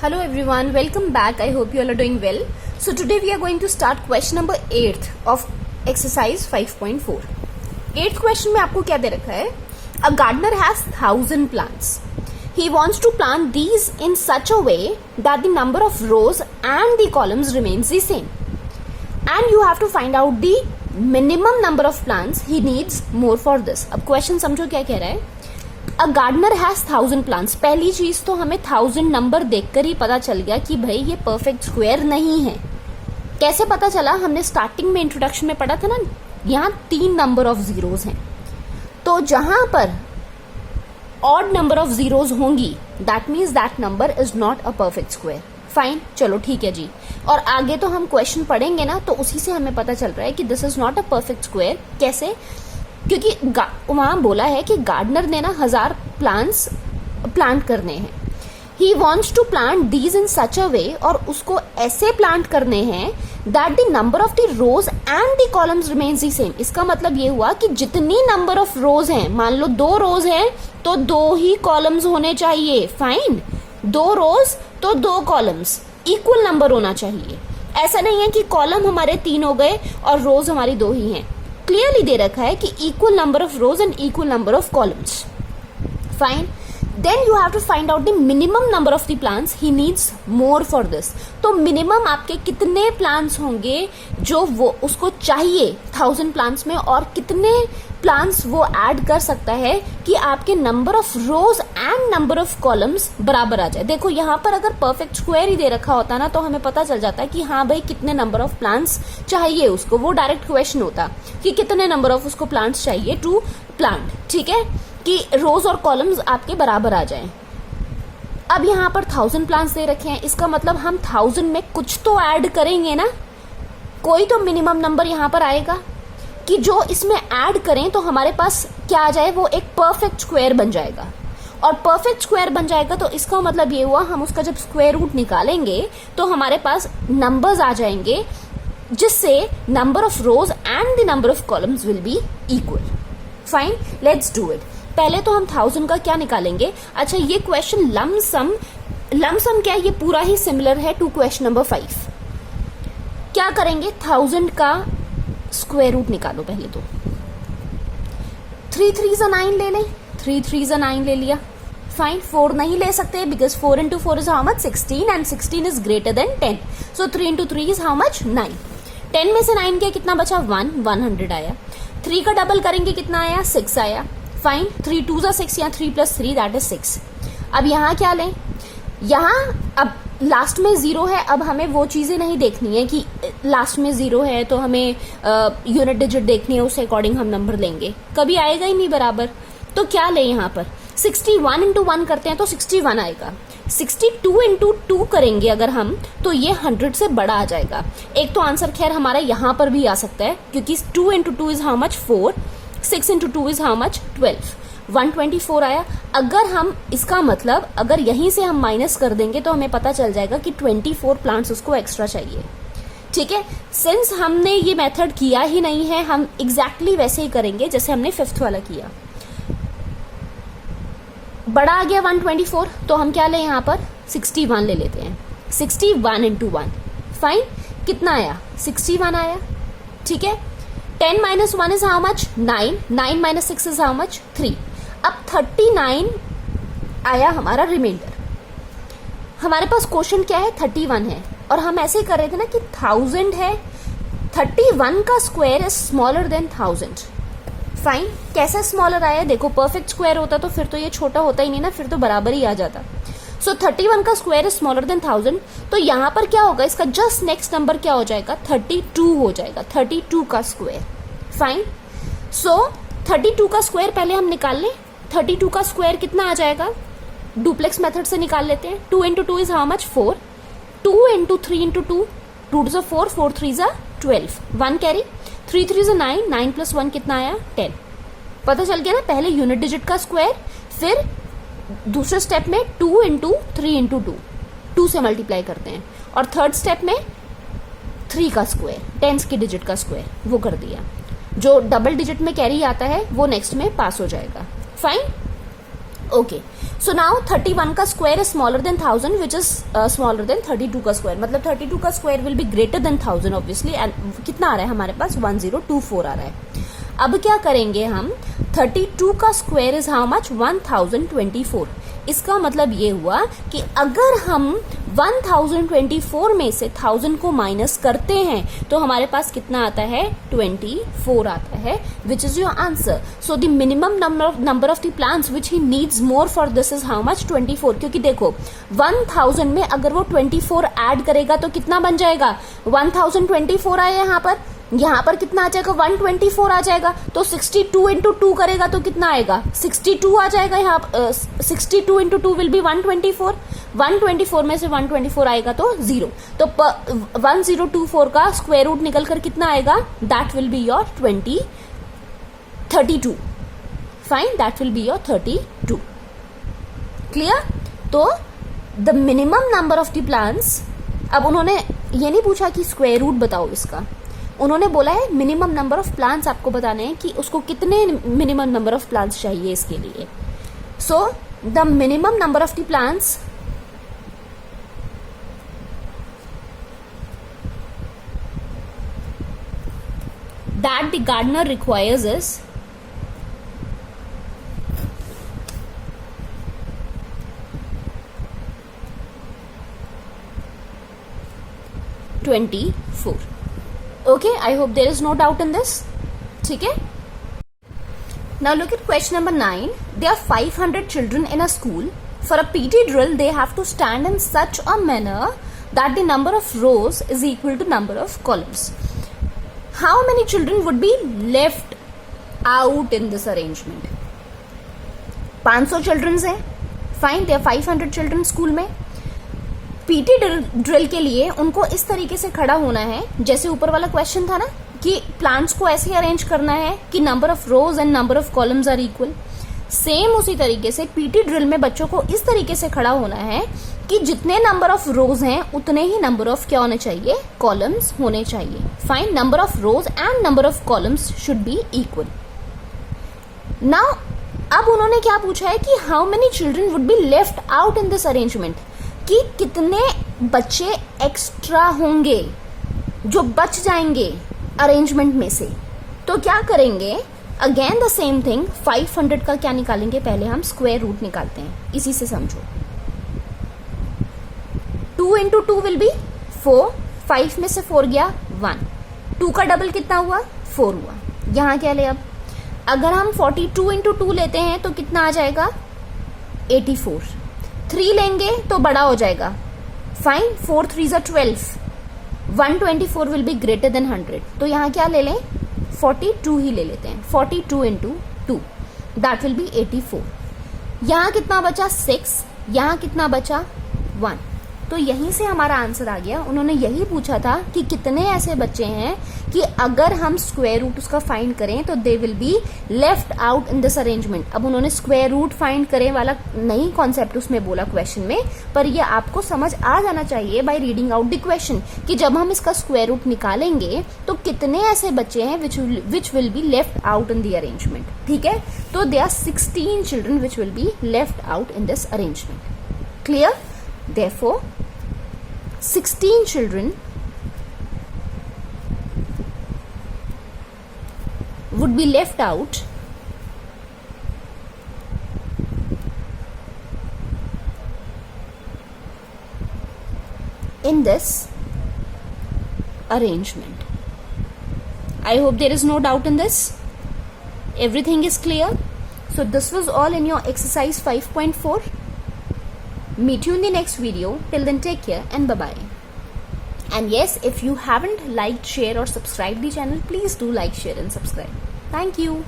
Hello everyone, welcome back. I hope you all are doing well. So today we are going to start question number 8th of exercise 5.4. 8th question में आपको क्या दे रखा है? A gardener has 1,000 plants. He wants to plant these in such a way that the number of rows and the columns remains the same. And you have to find out the minimum number of plants he needs more for this. अब question समझो क्या कह रहा है? A gardener has 1,000 plants. पहली चीज तो हमें 1,000 नंबर देखकर ही पता चल गया कि भाई ये परफेक्ट स्क्वायर नहीं है. कैसे पता चला? हमने स्टार्टिंग में इंट्रोडक्शन में पढ़ा था ना, यहाँ 3 नंबर ऑफ जीरोज हैं. तो जहां पर ऑड नंबर ऑफ जीरोज होंगी that means that number is not a perfect square. Fine, चलो ठीक है जी. और आगे तो हम क्वेश्चन पढ़ेंगे ना, तो उसी से हमें पता चल रहा है कि this is not a perfect square. कैसे? क्योंकि वहां बोला है कि गार्डनर ने ना 1,000 प्लांट्स प्लांट करने हैं. He wants to plant these in such a way, और उसको ऐसे प्लांट करने हैं that the number of the rows and the columns remains the same. इसका मतलब ये हुआ कि जितनी नंबर ऑफ रोज हैं, मान लो 2 रोज हैं तो 2 ही कॉलम्स होने चाहिए. फाइन, 2 रोज तो 2 कॉलम्स, इक्वल नंबर होना चाहिए. ऐसा नहीं है कि कॉलम हमारे 3 हो गए और रोज हमारी 2 ही हैं. क्लियरली दे रखा है कि equal number of rows and equal number of columns. Fine, then you have to find out the minimum number of the plants he needs more for this. तो मिनिमम आपके कितने प्लांट्स होंगे जो वो उसको चाहिए 1,000 प्लांट्स में, और कितने प्लांट्स वो ऐड कर सकता है कि आपके number of rows and number of columns बराबर आ जाए. देखो यहाँ पर अगर परफेक्ट स्क्वायर ही दे रखा होता ना, तो हमें पता चल जाता है कि हाँ भाई कितने नंबर ऑफ प्लांट्स चाहिए उसको. वो डायरेक्ट क्वेश्चन होता कि कितने नंबर ऑफ उसको प्लांट्स चाहिए टू प्लांट. ठीक है, कि रोज और कॉलम्स आपके बराबर आ जाएं. अब यहाँ पर 1,000 प्लांट्स दे रखे हैं, इसका मतलब हम 1,000 में कुछ तो ऐड करेंगे ना, कोई तो मिनिमम नंबर यहाँ पर आएगा कि जो इसमें ऐड करें तो हमारे पास क्या आ जाए, वो एक परफेक्ट स्क्वायर बन जाएगा. और परफेक्ट स्क्वायर बन जाएगा तो इसका मतलब ये हुआ, हम उसका जब स्क्वायर रूट निकालेंगे तो हमारे पास नंबर्स आ जाएंगे जिससे number of rows and the number of columns will be equal. Fine, let's do it. पहले तो हम 1,000 का क्या निकालेंगे. अच्छा, ये क्वेश्चन लमसम क्या है, ये पूरा ही सिमिलर है टू क्वेश्चन नंबर 5. क्या करेंगे, 1,000 का स्क्वायर रूट निकालो. पहले तो 3 3 9 ले लें. 3 3 9 ले लिया. फाइन, 4 नहीं ले सकते because 4 into 4 is how much? 16 and 16 is greater than 10. So 3 into 3 is how much? 9. 10 में से 9 गया, कितना बचा? 100 आया. 3 का डबल करेंगे, कितना आया? 6 आया. फाइन, 3 2 is 6 या 3 + 3 that is 6. अब यहाँ क्या लें? यहाँ अब लास्ट में 0 है. अब हमें वो चीजें नहीं देखनी है कि लास्ट में 0 है तो हमें यूनिट डिजिट देखनी है, उसके अकॉर्डिंग हम नंबर लेंगे. कभी आएगा ही नहीं बराबर. तो क्या लें यहाँ पर? 61 into 1 करते हैं तो 61 आएगा. 62 into 2 करेंगे अगर हम, तो ये 100 से बड़ा आ जाएगा. एक तो आंसर खैर हमारा यहाँ पर भी आ सकता है क्योंकि 2 into 2 is how much? 4. 6 into 2 is how much? 12. 124 आया. अगर हम इसका मतलब अगर यहीं से हम माइनस कर देंगे तो हमें पता चल जाएगा कि 24 प्लांट्स उसको एक्स्ट्रा चाहिए. ठीक है, सिंस हमने ये मेथड किया ही नहीं है, हम एग्जैक्टली वैसे ही करेंगे जैसे हमने 5th वाला किया. बड़ा आ गया 124, तो हम क्या लें यहाँ पर? 61 ले लेते हैं. 61 into 1. फाइन, कितना आया? 61 आया. ठीक है, 10 - 1 is how much? 9. 9 - 6 is how much? 3. अब 39 आया हमारा रिमाइंडर. हमारे पास क्वेश्चन क्या है? 31 है, और हम ऐसे ही कर रहे थे ना कि 1,000 है. 31 का square is smaller than 1,000. Fine, कैसा स्मॉलर आया? देखो, परफेक्ट स्क्वायर होता तो फिर तो ये छोटा होता ही नहीं ना, फिर तो बराबर ही आ जाता. सो 31 का स्क्वायर इज स्मॉलर देन 1,000. तो यहाँ पर क्या होगा? इसका जस्ट नेक्स्ट नंबर क्या हो जाएगा? 32 हो जाएगा. 32 का स्क्वायर. फाइन, सो 32 का स्क्वायर पहले हम निकाल लें. 32 का स्क्वायर कितना आ जाएगा? डुप्लेक्स मेथड से निकाल लेते हैं. 2 into 2 is how much? 4. 2 into 3 into 2. 2 2 is 4. 4 3 is 12. 1 carry. 3 3 is 9. 9 + 1 कितना आया? 10. पता चल गया ना, पहले यूनिट डिजिट का स्क्वायर, फिर दूसरे स्टेप में 2 into 3 into 2. 2 से मल्टीप्लाई करते हैं, और थर्ड स्टेप में 3 का स्क्वायर, 10 की डिजिट का स्क्वायर, वो कर दिया. जो डबल डिजिट में कैरी आता है वो नेक्स्ट में पास हो जाएगा. फाइन, ओके, सो नाउ 31 का square is smaller than 1000 which is smaller than 32 का स्क्वायर, मतलब 32 का square will be greater than 1000 obviously, and कितना आ रहा है हमारे पास 1024 आ रहा है। अब क्या करेंगे हम, 32 का स्क्वायर इज हाउ मच 1024। इसका मतलब ये हुआ कि अगर हम 1024 में से 1000 को माइनस करते हैं तो हमारे पास कितना आता है 24 आता है, which is your answer. So the minimum number of the plants which he needs more for this is how much 24, क्योंकि देखो 1000 में अगर वो 24 ऐड करेगा तो कितना बन जाएगा, 1024 आया यहाँ पर कितना आ जाएगा 124 आ जाएगा, तो 62 इंटू 2 करेगा तो कितना आएगा 62 आ जाएगा। यहाँ 62 इंटू 2 विल बी 124, 124 में से 124 आएगा तो 0, तो 1024 का स्क्वायर रूट निकल कर कितना आएगा, that will be your 32, fine, that will be your 32। Clear. तो the minimum number of the plants, अब उन्होंने ये नहीं पूछा कि स्क्वायर रूट बताओ इसका, उन्होंने बोला है मिनिमम नंबर ऑफ प्लांट्स आपको बताने हैं कि उसको कितने मिनिमम नंबर ऑफ प्लांट्स चाहिए इसके लिए। So the minimum number of the plants that the gardener requires is 24। Okay, I hope there is no doubt in this. ठीक है। Now look at question number 9. There are 500 children in a school. For a PT drill, they have to stand in such a manner that the number of rows is equal to number of columns. How many children would be left out in this arrangement? 500 children हैं. Fine, there are 500 children school में. PT drill के लिए उनको इस तरीके से खड़ा होना है, जैसे ऊपर वाला क्वेश्चन था ना कि प्लांट्स को ऐसे अरेंज करना है कि number of rows and number of columns are equal. Same उसी तरीके से पीटी ड्रिल में बच्चों को इस तरीके से खड़ा होना है कि जितने नंबर ऑफ रोज हैं उतने ही नंबर ऑफ क्या होने चाहिए, कॉलम्स होने चाहिए। Fine, number of rows and number of columns should be equal. Now अब उन्होंने क्या पूछा है कि how many children would be left out in this arrangement, कि कितने बच्चे एक्स्ट्रा होंगे जो बच जाएंगे अरेंजमेंट में से। तो क्या करेंगे, अगेन द सेम थिंग, 500 का क्या निकालेंगे, पहले हम स्क्वायर रूट निकालते हैं, इसी से समझो। 2 इंटू 2 विल बी 4, 5 में से 4 गया 1, 2 का डबल कितना हुआ 4 हुआ। यहां क्या ले, अब अगर हम 42 इंटू 2 लेते हैं तो कितना आ जाएगा 84, 3 लेंगे तो बड़ा हो जाएगा। Fine, 4 3 12, 124 will be greater than 100, तो यहाँ क्या ले लें 42 ही ले लेते हैं। 42 इंटू 2 दैट विल बी 84। यहाँ कितना बचा 6, यहाँ कितना बचा 1, तो यहीं से हमारा आंसर आ गया। उन्होंने यही पूछा था कि कितने ऐसे बच्चे हैं कि अगर हम स्क्वायर रूट उसका फाइंड करें तो they will be left out in this arrangement. अब उन्होंने स्क्वायर रूट फाइंड करें वाला नहीं कॉन्सेप्ट उसमें बोला क्वेश्चन में, पर ये आपको समझ आ जाना चाहिए by reading out the question कि जब हम इसका स्क्वायर रूट निकालेंगे तो कितने ऐसे बच्चे हैं which will be left out in the arrangement. ठीक है, तो they are 16 children which will be left out in this arrangement. Clear? Therefore, 16 children would be left out in this arrangement. I hope there is no doubt in this. Everything is clear. So this was all in your exercise 5.4. Meet you in the next video. Till then, take care and bye-bye. And yes, if you haven't liked, share or subscribed the channel, please do like, share and subscribe. Thank you.